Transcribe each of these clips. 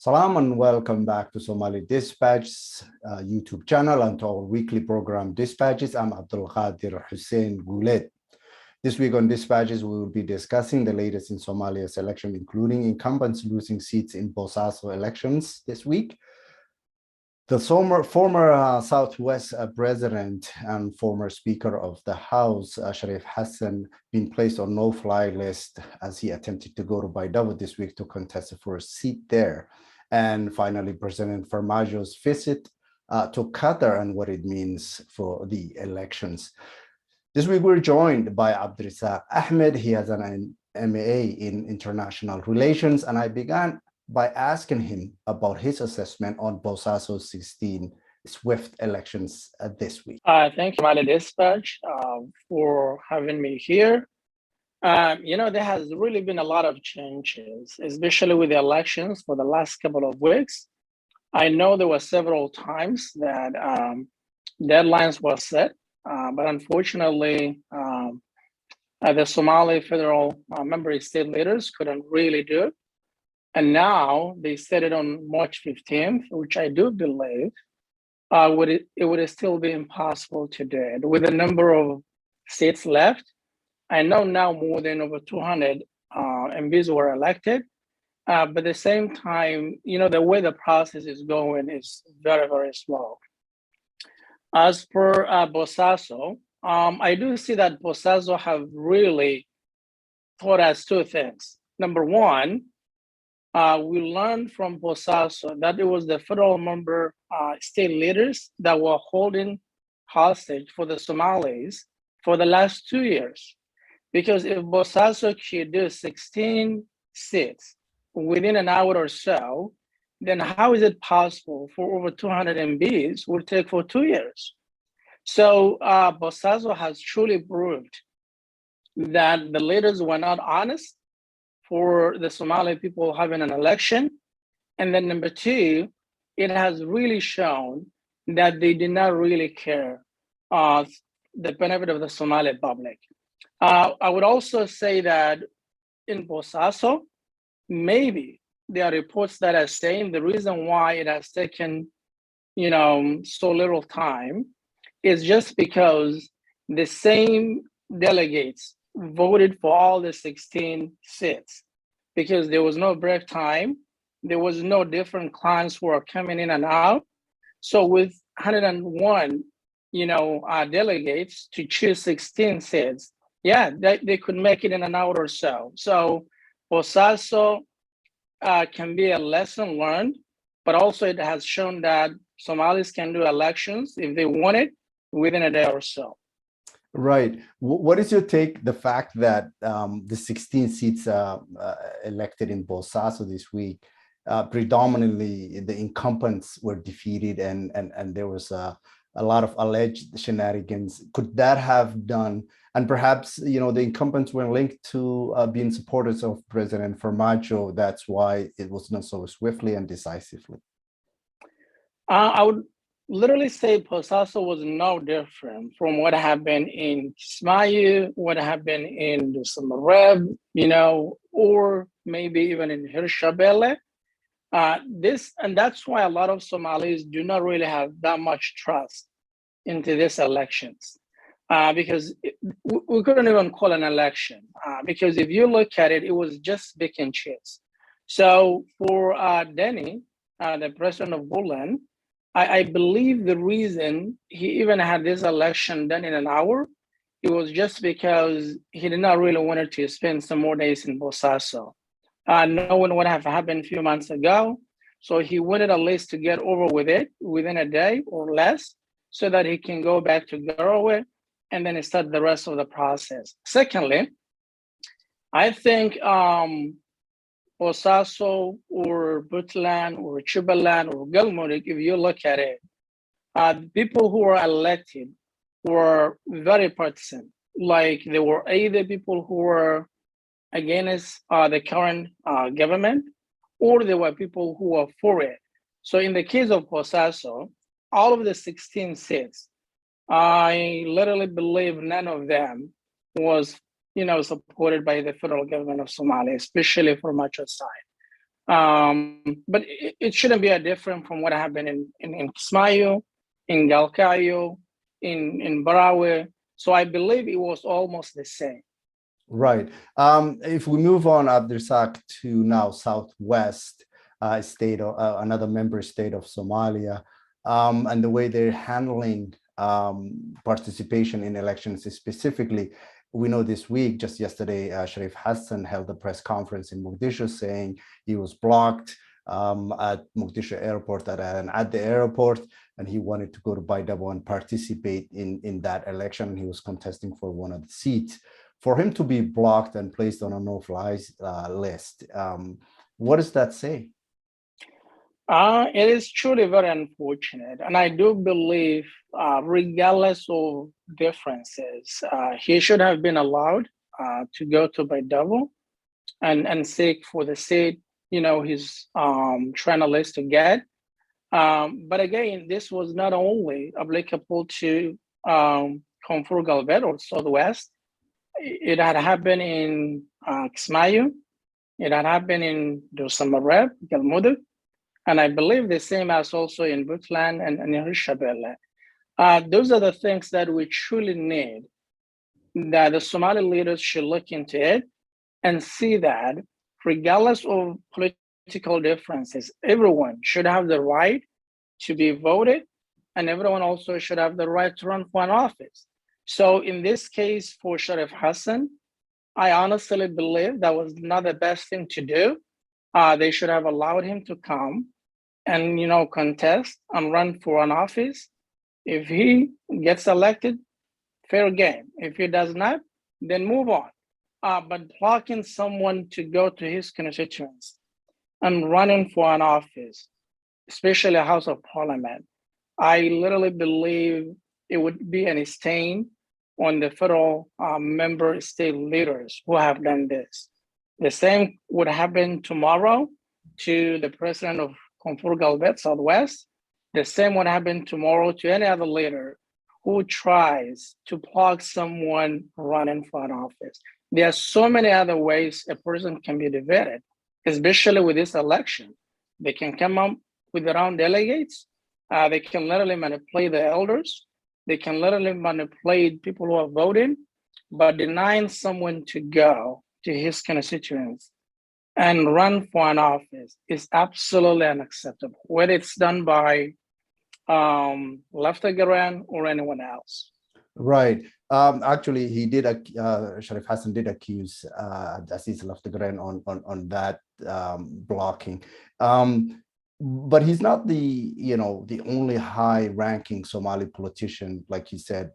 Salam and welcome back to Somali Dispatch's YouTube channel and to our weekly program Dispatches. I'm Abdirizak Hussein Goulet. This week on Dispatches, we will be discussing the latest in Somalia's election, including incumbents losing seats in Bossaso elections this week. The former Southwest president and former Speaker of the House, Sharif Hassan, been placed on no-fly list as he attempted to go to Baidoa this week to contest for a seat there. And finally, President Farmajo's visit to Qatar and what it means for the elections. This week, we're joined by Abdirizak Ahmed. He has an MA in international relations, and I began by asking him about his assessment on Bosaso's 16 swift elections this week. Thank you, Somali Dispatch, for having me here. There has really been a lot of changes, especially with the elections for the last couple of weeks. I know there were several times that deadlines were set, but unfortunately, the Somali federal member state leaders couldn't really do it. And now they set it on March 15th, which I do believe it would still be impossible to do it. With the number of seats left, I know now more than over 200 MPs were elected, but at the same time, the way the process is going is very, very slow. As per Bosaso, I do see that Bosaso have really taught us two things. Number one, we learned from Bosaso that it was the federal member state leaders that were holding hostage for the Somalis for the last 2 years. Because if Bosaso could do 16 seats within an hour or so, then how is it possible for over 200 MPs would take for 2 years? So Bosaso has truly proved that the leaders were not honest for the Somali people having an election. And then number two, it has really shown that they did not really care the benefit of the Somali public. I would also say that in Bosaso, maybe there are reports that are saying the reason why it has taken, so little time is just because the same delegates voted for all the 16 seats because there was no break time. There was no different clans who are coming in and out. So with 101, delegates to choose 16 seats, they could make it in an hour or so. So Bosaso can be a lesson learned, but also it has shown that Somalis can do elections if they want it within a day or so. Right. What is your take, the fact that the 16 seats elected in Bosaso this week, predominantly the incumbents were defeated and there was a lot of alleged shenanigans? Could that have done, and perhaps, the incumbents were linked to being supporters of President Farmajo, that's why it was done so swiftly and decisively? I would literally say Bosaso was no different from what happened in Kismayu, what happened in the Samareb, or maybe even in Hirshabelle. And that's why a lot of Somalis do not really have that much trust into these elections, because we couldn't even call an election, because if you look at it, it was just pick and choose. So for Denny, the president of Bulan, I believe the reason he even had this election done in an hour, it was just because he did not really want to spend some more days in Bosaso. Knowing what have happened a few months ago, so he wanted at least to get over with it within a day or less, so that he can go back to Garowe and then start the rest of the process. Secondly, I think Bosaso or Puntland or Jubaland or Galmudug, if you look at it, people who were elected were very partisan. Like they were either people who were against the current government, or there were people who were for it. So in the case of Bosaso, all of the 16 seats, I literally believe none of them was supported by the federal government of Somalia, especially from Farmajo's side. But it shouldn't be a different from what happened in Kismayo, in Galkayo, in Barawe. So I believe it was almost the same. Right. If we move on, Abdirizak, to now Southwest state, or another member state of Somalia, and the way they're handling participation in elections specifically. We know this week, just yesterday, Sharif Hassan held a press conference in Mogadishu saying he was blocked at Mogadishu airport, at the airport, and he wanted to go to Baidoa and participate in that election. He was contesting for one of the seats. For him to be blocked and placed on a no-fly list, what does that say? It is truly very unfortunate. And I do believe, regardless of differences, he should have been allowed to go to Baidoa and seek for the seat, he's trying to get. But again, this was not only applicable to Konfur Galved or Southwest. It had happened in Kismayo. It had happened in Dosamareb, Galmudug. And I believe the same as also in Butland and in Rishabelle. Those are the things that we truly need, that the Somali leaders should look into it and see that regardless of political differences, everyone should have the right to be voted, and everyone also should have the right to run for an office. So in this case for Sharif Hassan, I honestly believe that was not the best thing to do. They should have allowed him to come and contest and run for an office. If he gets elected, fair game. If he does not, then move on. But blocking someone to go to his constituents and running for an office, especially a House of Parliament, I literally believe it would be a stain on the federal member state leaders who have done this. The same would happen tomorrow to the president of Konfur Galbet, Southwest. The same would happen tomorrow to any other leader who tries to block someone running for an office. There are so many other ways a person can be defeated, especially with this election. They can come up with their own delegates. They can literally manipulate the elders. They can literally manipulate people who are voting, but denying someone to go to his constituents and run for an office is absolutely unacceptable, whether it's done by Leftegaran or anyone else. Right. Actually, he did. Sharif Hassan did accuse Aziz Leftegaran on that blocking. But he's not the only high-ranking Somali politician, like you said,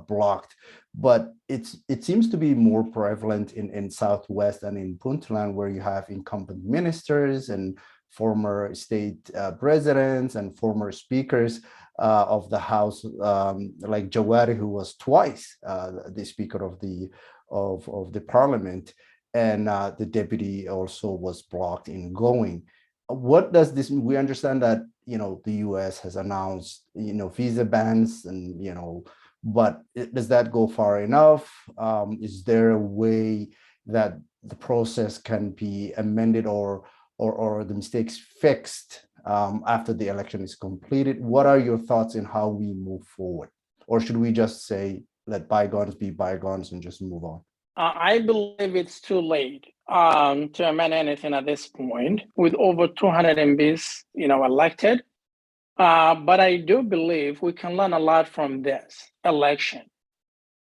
blocked. But it seems to be more prevalent in Southwest and in Puntland, where you have incumbent ministers and former state presidents and former speakers of the House, like Jawari, who was twice the Speaker of the Parliament, and the deputy also was blocked in going. What does this mean? We understand that the U.S. has announced visa bans, and but does that go far enough? Is there a way that the process can be amended or the mistakes fixed after the election is completed? What are your thoughts on how we move forward? Or should we just say, let bygones be bygones and just move on? I believe it's too late to amend anything at this point with over 200 MPs, elected. But I do believe we can learn a lot from this election.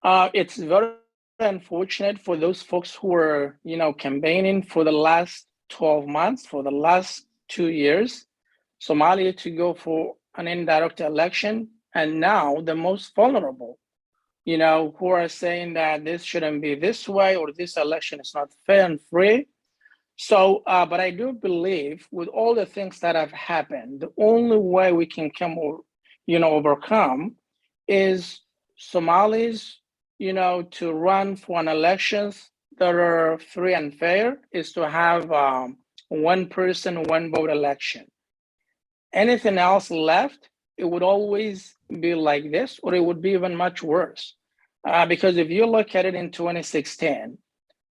It's very unfortunate for those folks who were, campaigning for the last 12 months, for the last 2 years, Somalia to go for an indirect election, and now the most vulnerable, who are saying that this shouldn't be this way or this election is not fair and free. So, but I do believe with all the things that have happened, the only way we can overcome is Somalis, to run for an elections that are free and fair, is to have one person, one vote election. Anything else left, it would always be like this, or it would be even much worse. Because if you look at it in 2016,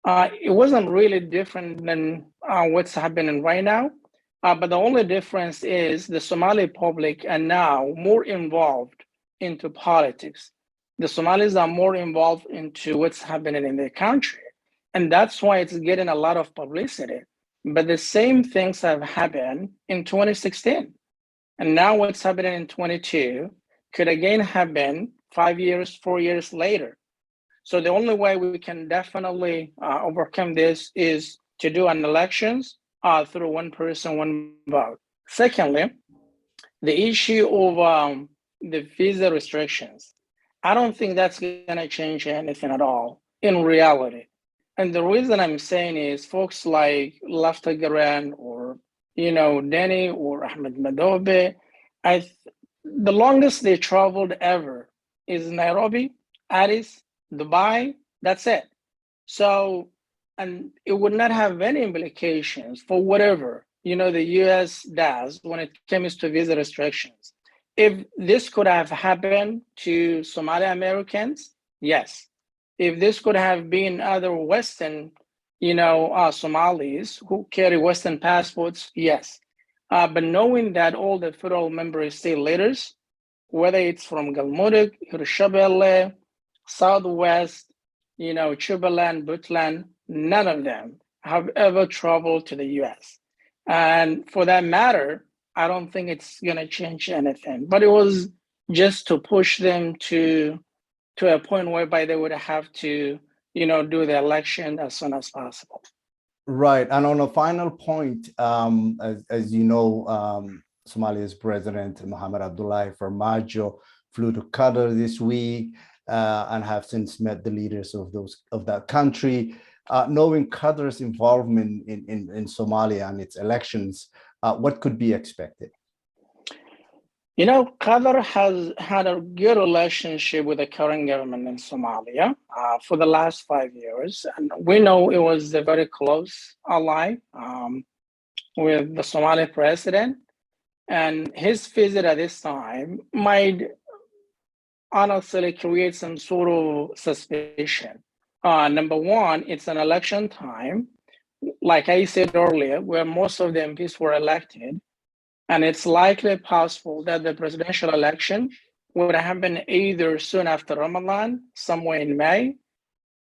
it wasn't really different than what's happening right now. But the only difference is the Somali public are now more involved into politics. The Somalis are more involved into what's happening in their country. And that's why it's getting a lot of publicity. But the same things have happened in 2016. And now what's happening in 22 could again happen 5 years, 4 years later. So the only way we can definitely overcome this is to do an elections through one person, one vote. Secondly, the issue of the visa restrictions. I don't think that's going to change anything at all in reality. And the reason I'm saying is folks like Lafta Garan or, Denny or Ahmed Madobe, the longest they traveled ever is Nairobi, Addis, Dubai, that's it. So, and it would not have any implications for whatever, the US does when it comes to visa restrictions. If this could have happened to Somali Americans, yes. If this could have been other Western, Somalis who carry Western passports, yes. But knowing that all the federal member state leaders, whether it's from Galmudug, Hirshabelle, Southwest, Chubaland, Butland, none of them have ever traveled to the US. And for that matter, I don't think it's going to change anything. But it was just to push them to a point whereby they would have to, do the election as soon as possible. Right. And on a final point, as you know, Somalia's President Mohamed Abdullahi Farmajo flew to Qatar this week and have since met the leaders of that country. Knowing Qatar's involvement in Somalia and its elections, what could be expected? Qatar has had a good relationship with the current government in Somalia for the last 5 years. And we know it was a very close ally with the Somali president. And his visit at this time might honestly create some sort of suspicion. Number one, it's an election time, like I said earlier, where most of the MPs were elected. And it's likely possible that the presidential election would happen either soon after Ramadan, somewhere in May,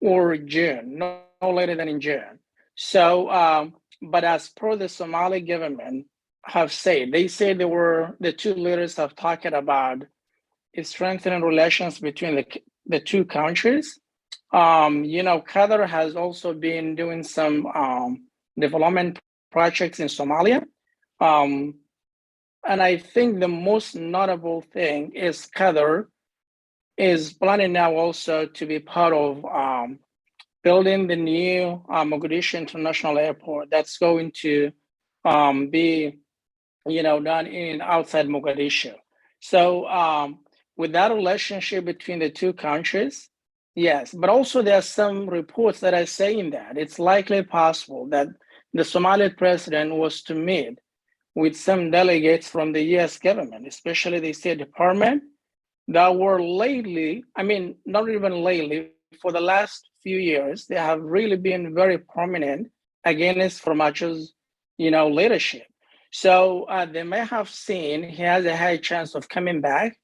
or June, no later than in June. So, but as per the Somali government have said, they say the two leaders have talked about strengthening relations between the two countries. Qatar has also been doing some development projects in Somalia. And I think the most notable thing is Qatar is planning now also to be part of building the new Mogadishu International Airport that's going to be, done in outside Mogadishu. So with that relationship between the two countries, yes, but also there are some reports that are saying that it's likely possible that the Somali president was to meet with some delegates from the US government, especially the State Department, that were lately, not even lately, for the last few years, they have really been very prominent against Farmajo's, leadership. So they may have seen he has a high chance of coming back,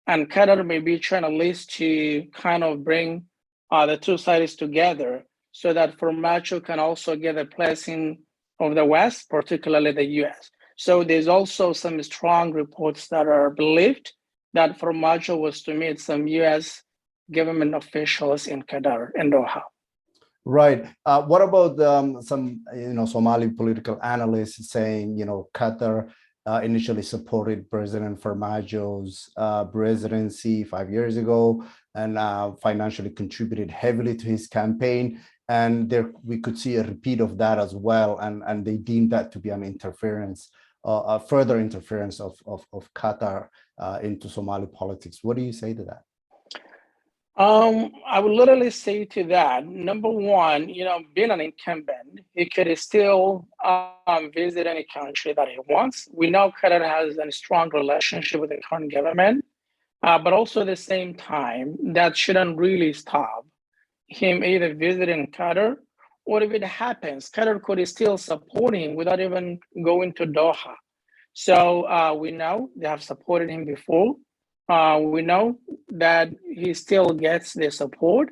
and Qatar may be trying at least to kind of bring the two sides together so that Farmajo can also get a blessing of the West, particularly the US. So there's also some strong reports that are believed that Farmajo was to meet some US government officials in Qatar and Doha. Right. What about some, Somali political analysts saying, Qatar initially supported President Farmajo's presidency 5 years ago and financially contributed heavily to his campaign. And we could see a repeat of that as well. And they deemed that to be an interference, a further interference of Qatar into Somali politics. What do you say to that? I would literally say to that, number one, being an incumbent, he could still visit any country that he wants. We know Qatar has a strong relationship with the current government, but also at the same time, that shouldn't really stop him either visiting Qatar or if it happens, Qatar could still support him without even going to Doha. So we know they have supported him before. We know that he still gets the support.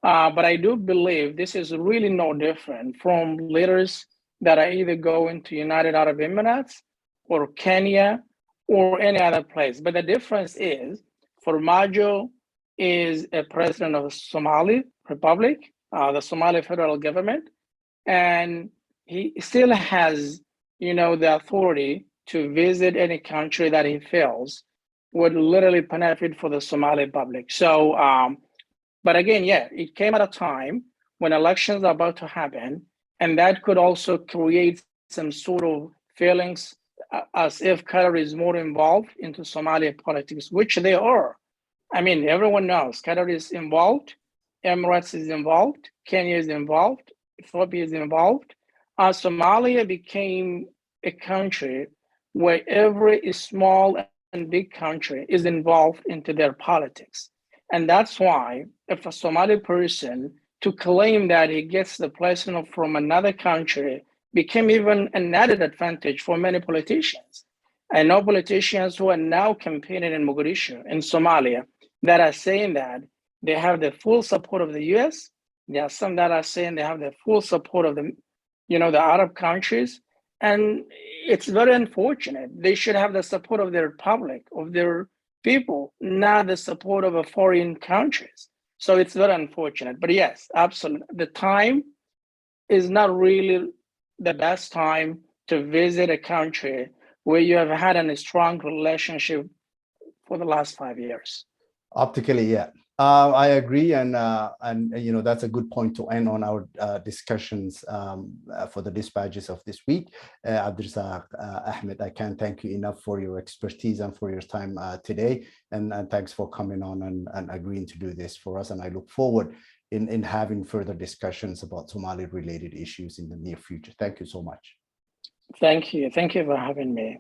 But I do believe this is really no different from leaders that are either going to United Arab Emirates or Kenya or any other place. But the difference is Farmajo is a president of the Somali Republic, the Somali federal government, and he still has, the authority to visit any country that he feels would literally benefit for the Somali public. So, but again, yeah, it came at a time when elections are about to happen, and that could also create some sort of feelings as if Qatar is more involved into Somalia politics, which they are. I mean, everyone knows Qatar is involved, Emirates is involved, Kenya is involved, Ethiopia is involved. Somalia became a country where every small and big country is involved into their politics. And that's why if a Somali person to claim that he gets the blessing from another country became even an added advantage for many politicians. I know politicians who are now campaigning in Mogadishu, in Somalia, that are saying that they have the full support of the US. There are some that are saying they have the full support of the Arab countries. And it's very unfortunate. They should have the support of their public, of their people, not the support of a foreign countries. So it's very unfortunate. But yes, absolutely. The time is not really the best time to visit a country where you have had a strong relationship for the last 5 years. Optically, yeah. I agree, and that's a good point to end on our discussions for the dispatches of this week. Abdirizak, Ahmed, I can't thank you enough for your expertise and for your time today, and thanks for coming on and agreeing to do this for us. And I look forward in having further discussions about Somali-related issues in the near future. Thank you so much. Thank you for having me.